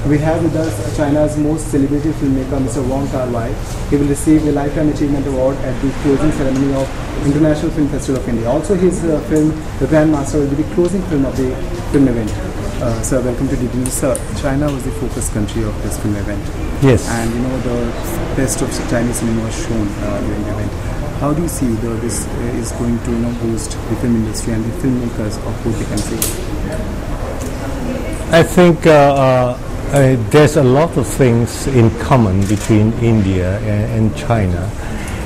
We have with us China's most celebrated filmmaker, Mr. Wong Kar-wai. He will receive a Lifetime Achievement Award at the closing ceremony of International Film Festival of India. Also, his film, The Grandmaster, will be the closing film of the film event. Sir, welcome to DD. Sir, China was the focus country of this film event. Yes. And the best of Chinese cinema was shown during the event. How do you see this is going to boost the film industry and the filmmakers of both the countries? I think there's a lot of things in common between India and China,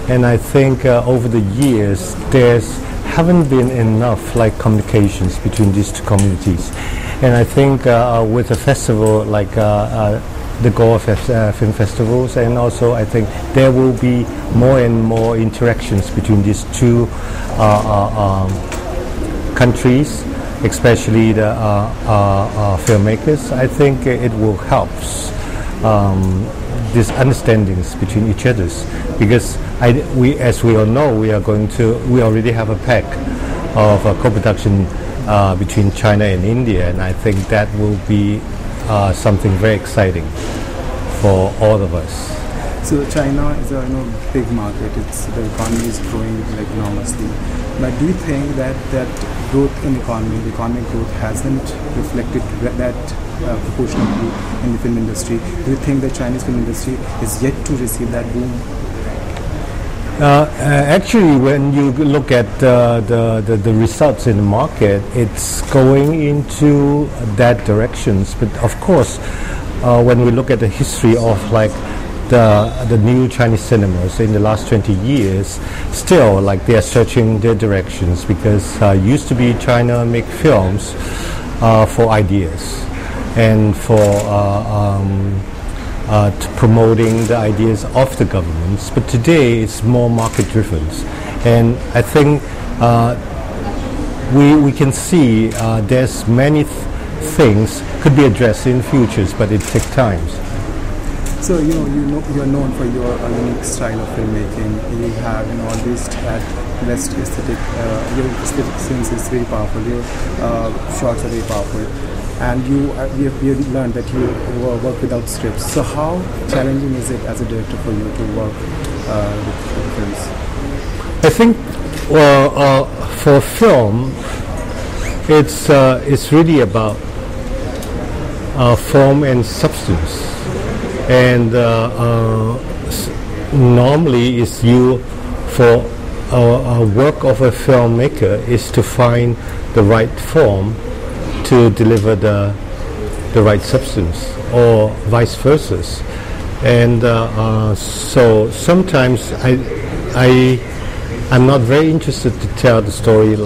and I think over the years there's haven't been enough communications between these two communities, and I think with a festival like the Goa Film Festivals, and also I think there will be more and more interactions between these two countries, especially the filmmakers. I think it will help these understandings between each others, because as we all know, we already have a pact of co-production between China and India, and I think that will be something very exciting for all of us. So China is a big market. The economy is growing enormously. But do you think that growth in the economic growth hasn't reflected that proportionately in the film industry? Do you think the Chinese film industry is yet to receive that boom? Actually, when you look at the results in the market, it's going into that directions. But of course, when we look at the history of the new Chinese cinemas in the last 20 years, still they are searching their directions, because used to be China make films for ideas and for promoting the ideas of the governments, but today it's more market driven, and I think we can see there's many things could be addressed in futures, but it takes time. So you're known for your unique style of filmmaking. You have always had best aesthetic. Your aesthetic sense is very powerful. Your shots are very powerful, and we have learned that you work without scripts. So how challenging is it as a director for you to work with films? I think for film, it's really about form and substance. And normally it's for a work of a filmmaker is to find the right form to deliver the right substance, or vice versa. And so sometimes I'm not very interested to tell the story to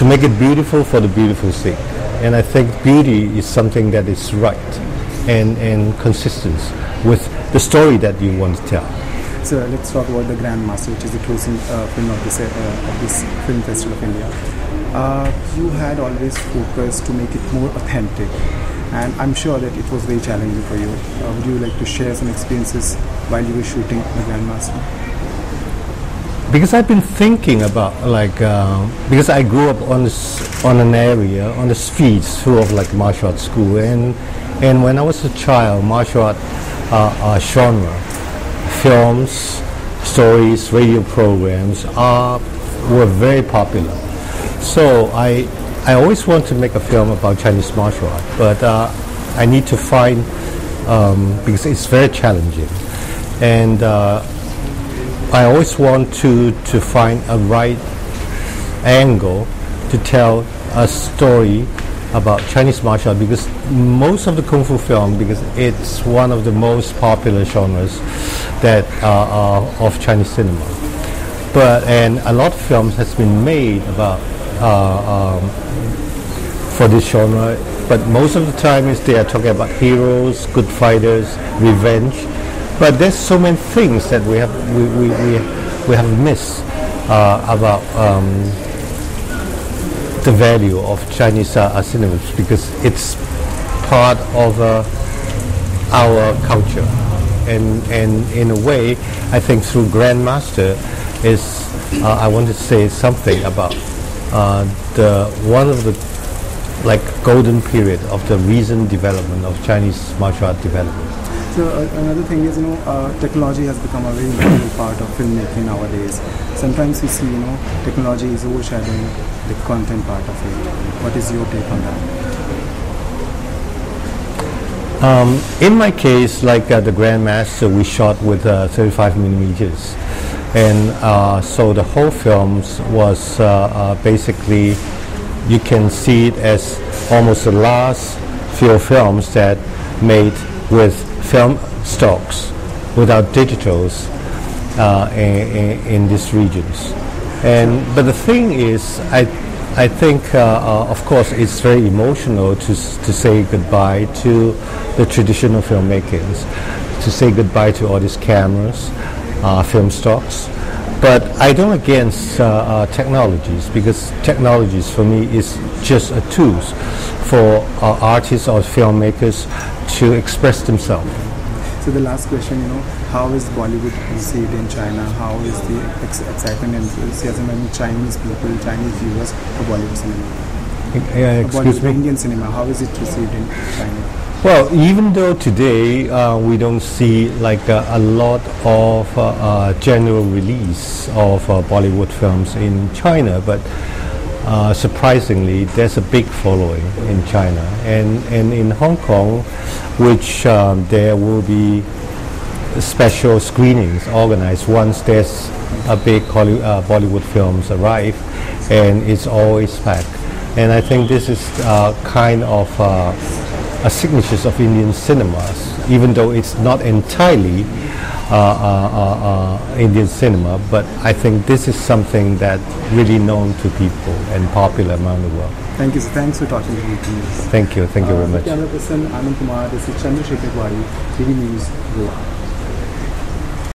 make it beautiful for the beautiful sake. And I think beauty is something that is right and consistent with the story that you want to tell. So let's talk about The Grandmaster, which is the closing film of this Film Festival of India. You had always focused to make it more authentic, and I'm sure that it was very challenging for you. Would you like to share some experiences while you were shooting The Grandmaster? Because I've been thinking about because I grew up on an area on the streets full of martial arts school, and when I was a child, martial art genre, films, stories, radio programs were very popular. So I always want to make a film about Chinese martial art, but I need to find because it's very challenging, and I always want to find a right angle to tell a story about Chinese martial art, because most of the Kung Fu film, because it's one of the most popular genres that of Chinese cinema. And a lot of films has been made about for this genre, but most of the time they are talking about heroes, good fighters, revenge. But there's so many things that we have missed about the value of Chinese cinema, because it's part of our culture, and in a way, I think through Grandmaster I want to say something about one of the like golden period of the recent development of Chinese martial art development. So another thing is, technology has become a very important part of filmmaking nowadays. Sometimes we see, technology is overshadowing the content part of it. What is your take on that? In my case, like the Grandmaster, we shot with 35 millimeters, and so the whole films was basically, you can see it as almost the last few films that made with film stocks without digitals in these regions. But the thing is, I think, of course, it's very emotional to say goodbye to the traditional filmmakings, to say goodbye to all these cameras, film stocks. But I don't against technologies, because technologies for me is just a tools for artists or filmmakers to express themselves. So the last question, how is Bollywood received in China? How is the excitement and enthusiasm among Chinese people, Chinese viewers for Bollywood cinema? Excuse me? Indian cinema, how is it received in China? Well, even though today we don't see like a lot of general release of Bollywood films in China, but surprisingly, there's a big following in China, and in Hong Kong, which there will be special screenings organized once there's a big Bollywood films arrive, and it's always packed. And I think this is kind of a signature of Indian cinemas, even though it's not entirely Indian cinema, but I think this is something that really known to people and popular around the world. Thank you, sir. Thanks for talking to me. Thank you very much. Camera person Anand Kumar, this is Chandrasekhar Wari, TV News, Goa.